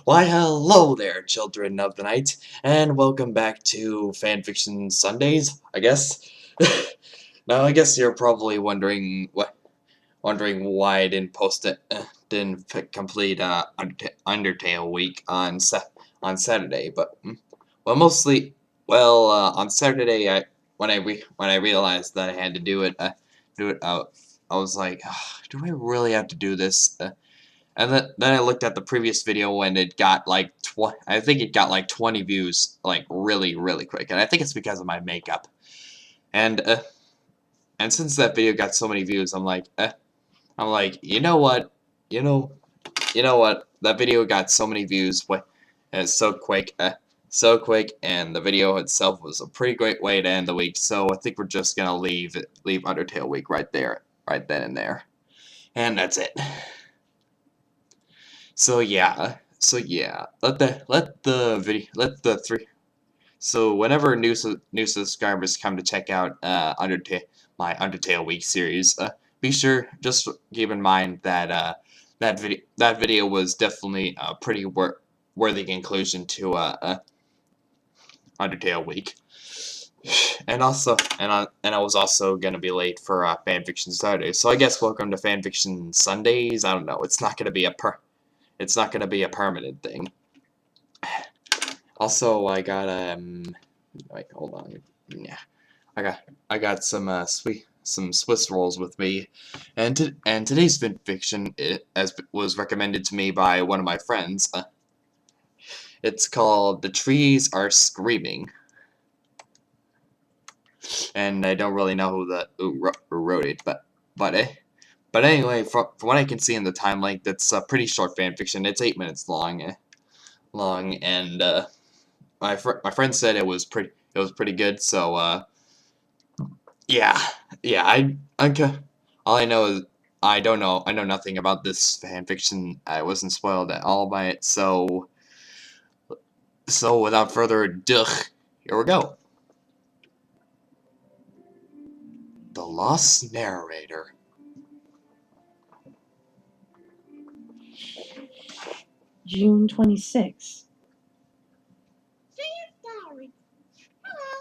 Why, hello there, children of the night, and welcome back to Fanfiction Sundays, I guess. Now, I guess you're probably wondering why I didn't post it, complete Undertale week on Saturday, but well, mostly, on Saturday, when I realized that I had to do it, I was like, do I really have to do this? And then I looked at the previous video and it got like I think it got like 20 views like really quick, and I think it's because of my makeup. And and since that video got so many views, I'm like, you know what, you know you know what, that video got so many views, and it's so quick, and the video itself was a pretty great way to end the week. So I think we're just gonna leave Undertale week right there, right then and there, and that's it. So yeah, let the video, let the three. So whenever new subscribers come to check out my Undertale week series, be sure just keep in mind that that video was definitely a pretty worthy conclusion to Undertale week. And I was also gonna be late for Fanfiction Saturday, so I guess welcome to Fanfiction Sundays. I don't know. It's not gonna be a permanent thing. Also, I got wait, hold on. Yeah, I got some Swiss rolls with me, and today's fiction, as was recommended to me by one of my friends. It's called "The Trees Are Screaming," and I don't really know who wrote it, but anyway, from what I can see in the time length, it's a pretty short fan fiction. It's 8 minutes long, and my friend said it was pretty good. So yeah, all I know is I know nothing about this fan fiction. I wasn't spoiled at all by it. So without further ado, here we go. The Lost Narrator. June 26th. Dear Diary, hello.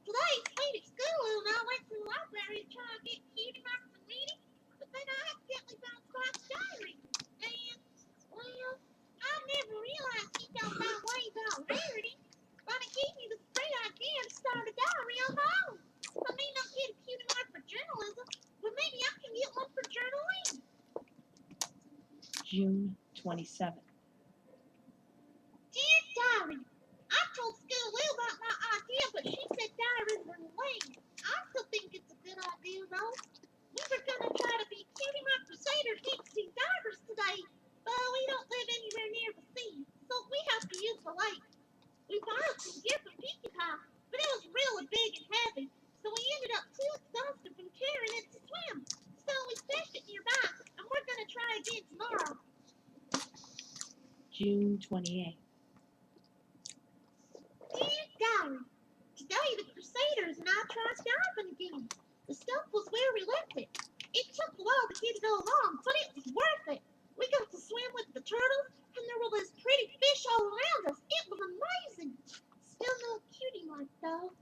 Today, Katie School and I went to the library to try to get Cutie Mark some reading, but then I accidentally found Squawk's diary. And, well, I never realized he don't know way about rarity, but it gave me the great idea to start a diary on my own. I may not get a Cutie Mark for journalism, but maybe I can get one for journaling. June 27th. Dear Diary, I told School Will about my idea, but she said diaries were lame. I still think it's a good idea, though. We were gonna try to be Cutie Mark Crusader deep sea divers today, but we don't live anywhere near the sea, so we have to use the lake. We borrowed some gear from Pinkie Pie, but it was really big and heavy, so we ended up too exhausted from carrying it to swim. So we stashed it nearby, and we're gonna try again tomorrow. June 28th. Dear Diary, today the Crusaders and I tried diving again. The stuff was where we left it. It took a while to get it all on, but it was worth it. We got to swim with the turtles, and there were these pretty fish all around us. It was amazing. Still no Cutie Mark, though.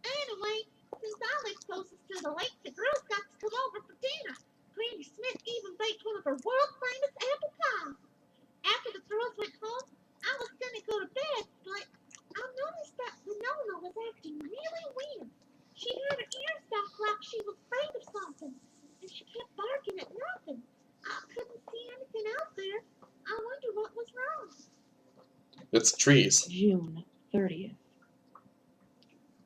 Anyway, since I live closest to the lake, the girls got to come over for dinner. Granny Smith even baked one of her world-famous apple pies. After the girls went home, I was gonna go to bed, but I noticed that Winona was acting really weird. She had her ears back like she was afraid of something, and she kept barking at nothing. I couldn't see anything out there. I wonder what was wrong. It's trees. June 30th.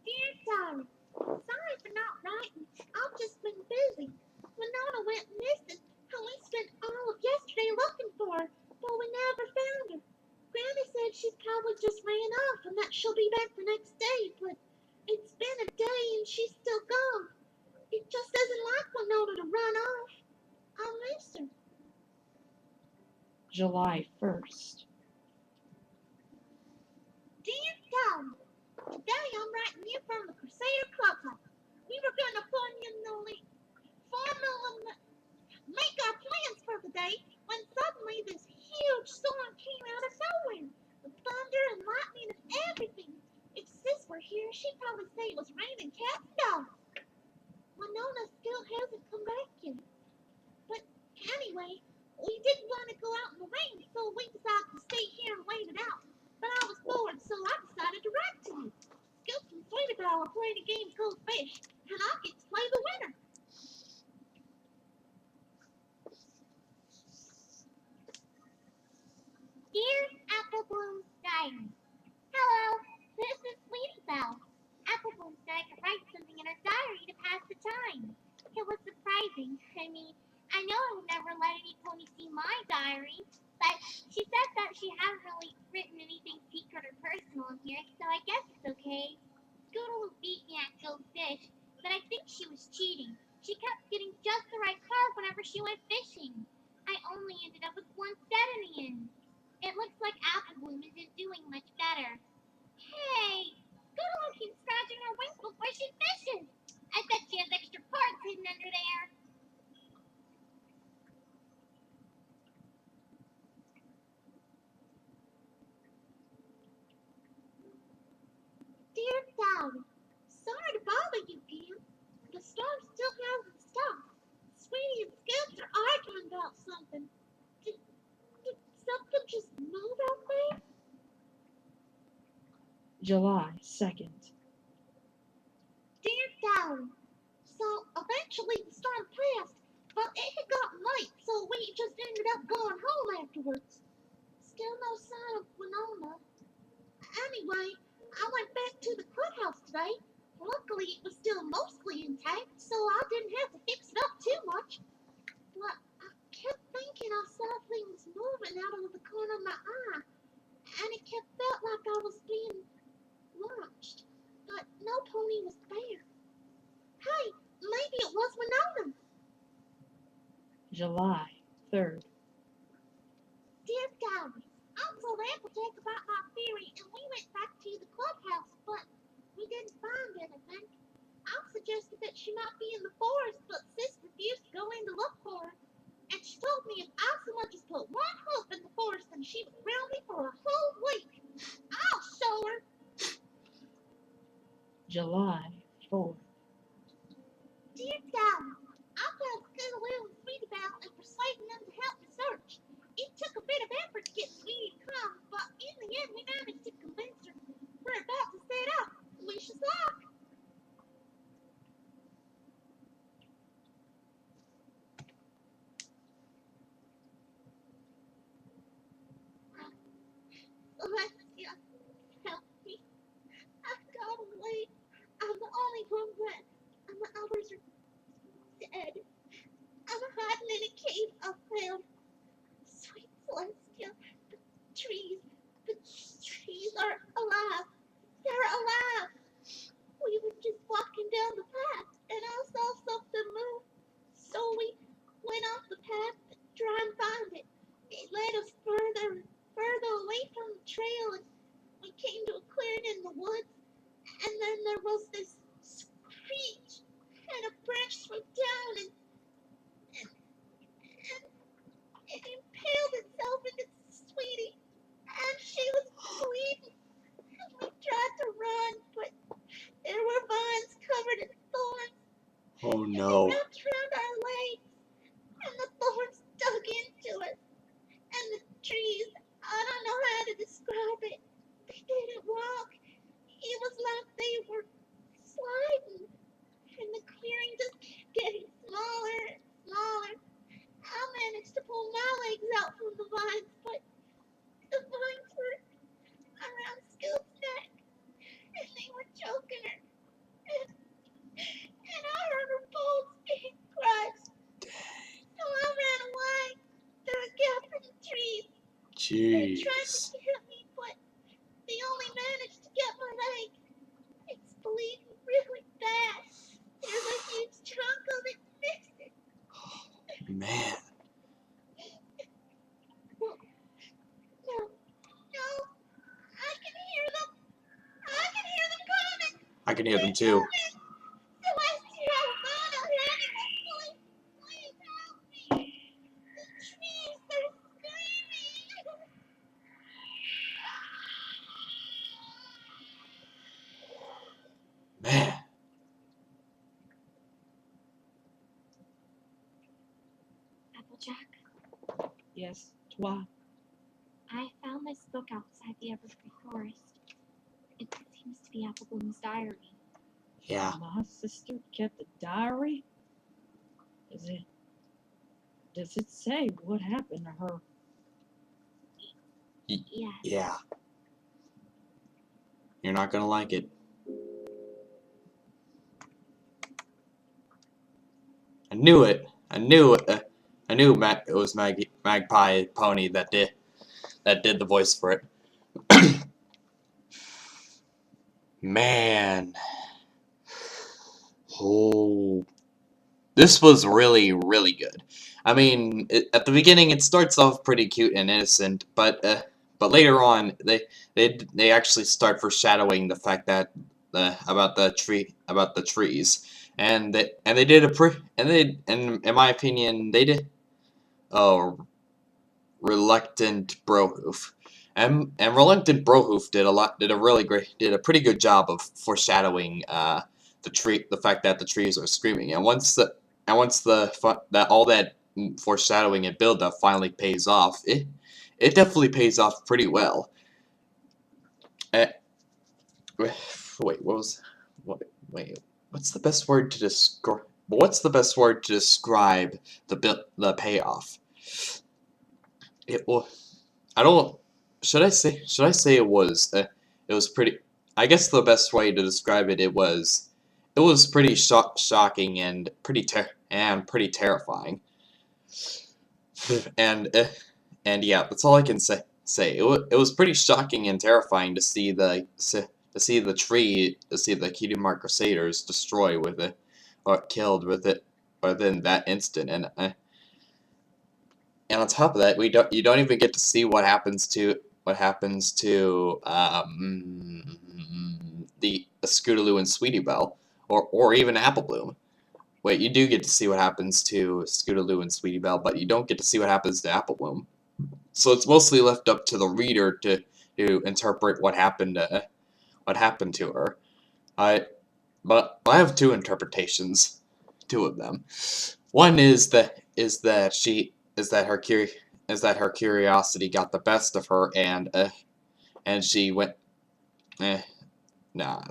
Dear Diary, sorry for not writing. I've just been busy. Winona went missing, and we spent all of yesterday looking for her, but we never found her. Granny said she probably just ran off and that she'll be back the next day, but it's been a day and she's still gone. It just doesn't like Winona to run off. I miss her. July 1st. Dear Diary, today I'm writing you from the Crusader Clubhouse. We were going to formally make our plans for the day when suddenly this huge storm came out of nowhere. say it was raining cats and dogs. Winona still hasn't come back yet. But anyway, we didn't want to go out in the rain, so we decided to stay here and wait it out. But I was bored, so I decided to write to you. Scoops and Sweetie Belle are playing a game called Fish, and I get to play the winner. Dear Apple Bloom's Diary. Hello, this is Sweetie Belle. Apple Bloom decided to write something in her diary to pass the time. It was surprising. I mean, I know I would never let any pony see my diary, but she said that she hadn't really written anything secret or personal in here, so I guess it's okay. Scoodle beat me at Go Fish, but I think she was cheating. She kept getting just the right carp whenever she went fishing. I only ended up with one set in the end. It looks like Apple Bloom isn't doing much better. Hey, Scoodle keeps scratching her wings before she fishes. I bet she has extra parts hidden under there. Dear Dad, sorry to bother you again. The storm still hasn't stopped. Sweetie and Scoops are arguing about something. Did something just move out there? July 2nd. Dear Dad, so eventually the storm passed, but it had gotten late, so we just ended up going home afterwards. Still no sign of Winona. Anyway, I went back to the courthouse today. Luckily, it was still mostly intact, so I didn't have to fix it up too much. But I kept thinking I saw things moving out of the corner of my eye, and it kept felt like I was being watched. But no pony was there. Hey, maybe it was Winona. July 3rd. Dear Diary, I told Applejack about my theory and we went back to the clubhouse, but we didn't find anything. I suggested that she might be in the forest, but Sis refused to go in to look for her. And she told me if I so much as put one hoof in the forest, then she would grill me for a whole week. I'll show her. July 4th. Dear Diary, I found Scootaloo and Sweetie Belle and persuaded them to help me search. It took a bit of effort to get Sweetie to come, but in the end we managed to convince her. We're about to set out. Wish us luck. Celestia, help me. I've got away. I'm the only one left, and the others are dead. I'm hiding in a cave I found. Sweet Celestia, the trees are alive. They're alive. We were just walking down the path, and I saw something move. So we went off the path to try and find it. It led us further away from the trail, and we came to a clearing in the woods. And then there was this screech, and a branch swooped down, and it impaled itself into Sweetie, and she was bleeding. And we tried to run, but there were vines covered in thorns, Oh and they no. wrapped around our legs, and the thorns dug into us, and the trees, I don't know how to describe it, they didn't walk. It was like they were sliding, and the clearing just kept getting smaller and smaller. I managed to pull my legs out from the vines, but the vines were around Scoop's neck, and they were choking her. And I heard her bones being crushed. So I ran away through a gap in the trees. They tried to Jeez. get me, but they only managed to get my leg. It's bleeding really bad. There's a huge chunk of it missing. Man. No, no, I can hear them. I can hear them coming. I can hear them They're too. coming. Celestia, Mona, anyone, please help me. The trees, they're screaming. Man. Applejack, Yes, why? I found this book outside the Evergreen Forest. It seems to be Appleblom's diary. Yeah. My sister kept a diary? Does it say what happened to her? Yes. Yeah. You're not gonna like it. I knew it. I knew it. I knew it was Magpie Pony that did the voice for it. Man. Oh. This was really, really good. I mean, at the beginning it starts off pretty cute and innocent, but later on they actually start foreshadowing the fact that about the trees, and they did a and in my opinion they did oh reluctant Brohoof. And Reluctant Brohoof did a pretty good job of foreshadowing the fact that the trees are screaming. And once that all that foreshadowing and build up finally pays off, it definitely pays off pretty well. Uh, wait, wait, what's the best word to describe? What's the best word to describe the payoff? It will. I don't. Should I say it was pretty. I guess the best way to describe it it was pretty shocking and pretty terrifying. and uh, and yeah, that's all I can say. It was pretty shocking and terrifying to see the Cutie Mark Crusaders destroy with it or killed with it within that instant. And on top of that, you don't even get to see what happens to the Scootaloo and Sweetie Belle, or even Apple Bloom. Wait, you do get to see what happens to Scootaloo and Sweetie Belle, but you don't get to see what happens to Apple Bloom. So it's mostly left up to the reader to interpret what happened to her. But I have two interpretations, two of them. One is that her curiosity got the best of her, and she went nah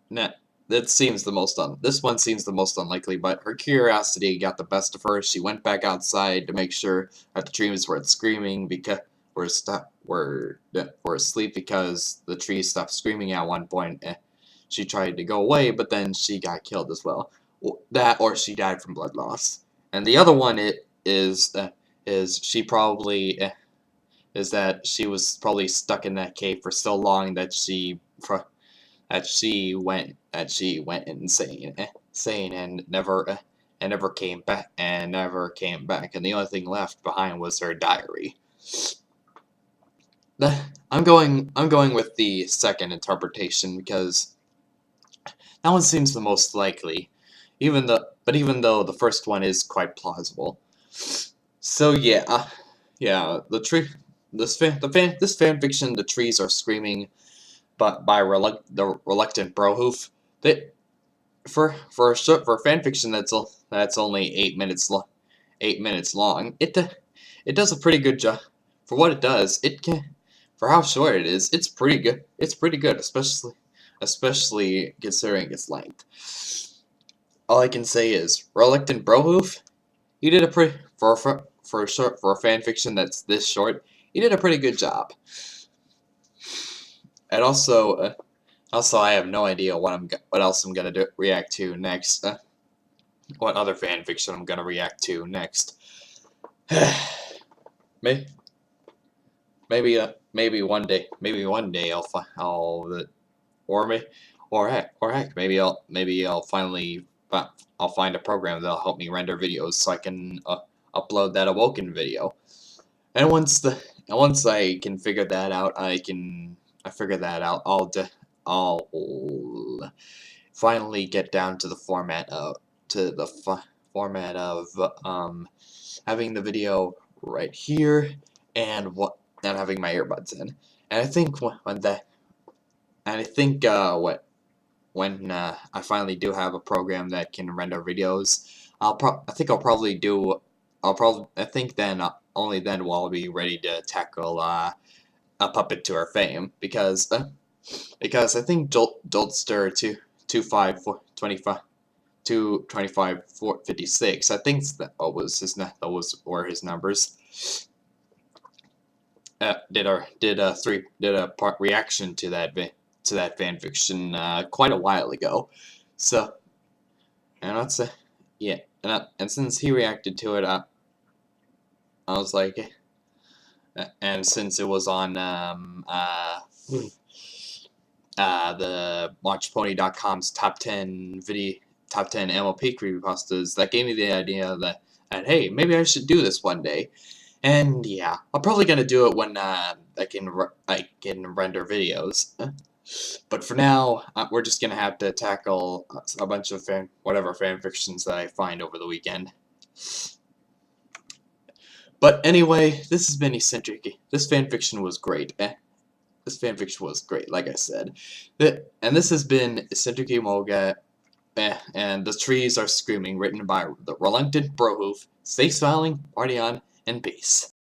nah this one seems the most unlikely, but her curiosity got the best of her. She went back outside to make sure that the trees weren't screaming because were asleep, because the trees stopped screaming at one point. She tried to go away, but then she got killed as well. That, or she died from blood loss. And the other one is she probably is that she was probably stuck in that cave for so long that she went insane, and never came back, and the only thing left behind was her diary. I'm going with the second interpretation because that one seems the most likely, even though the first one is quite plausible. So yeah, this fan fiction, the trees are screaming, but by the reluctant Brohoof. That for fan fiction that's only 8 minutes long. It does a pretty good job for what it does. For how short it is. It's pretty good. It's pretty good, especially considering its length. All I can say is Reluctant Brohoof. You did a pretty for a fan fiction that's this short. You did a pretty good job. And also, I have no idea what else I'm gonna react to next. What other fan fiction I'm gonna react to next? maybe, maybe one day, or heck, maybe I'll find a program that'll help me render videos so I can upload that Awoken video. And once I can figure that out, I'll finally get down to the format of having the video right here and having my earbuds in. And I think when I finally do have a program that can render videos, I think I'll probably do I think then only then will I be ready to tackle a puppet to her fame because I think Joltster 225 456. I think that were his numbers. Did a part reaction to that fan fiction quite a while ago. So and that's yeah, and since he reacted to it, I was like, and since it was on the WatchPony.com's top 10 MLP creepypastas, that gave me the idea that hey, maybe I should do this one day. And yeah, I'm probably gonna do it when I can render videos. But for now, we're just gonna have to tackle a bunch of fan fictions that I find over the weekend. But anyway, this has been Eccentric. This fanfiction was great. This fanfiction was great, like I said. And this has been Eccentric Emolga, and The Trees Are Screaming, written by the Reluctant Brohoof. Stay smiling, party on, and peace.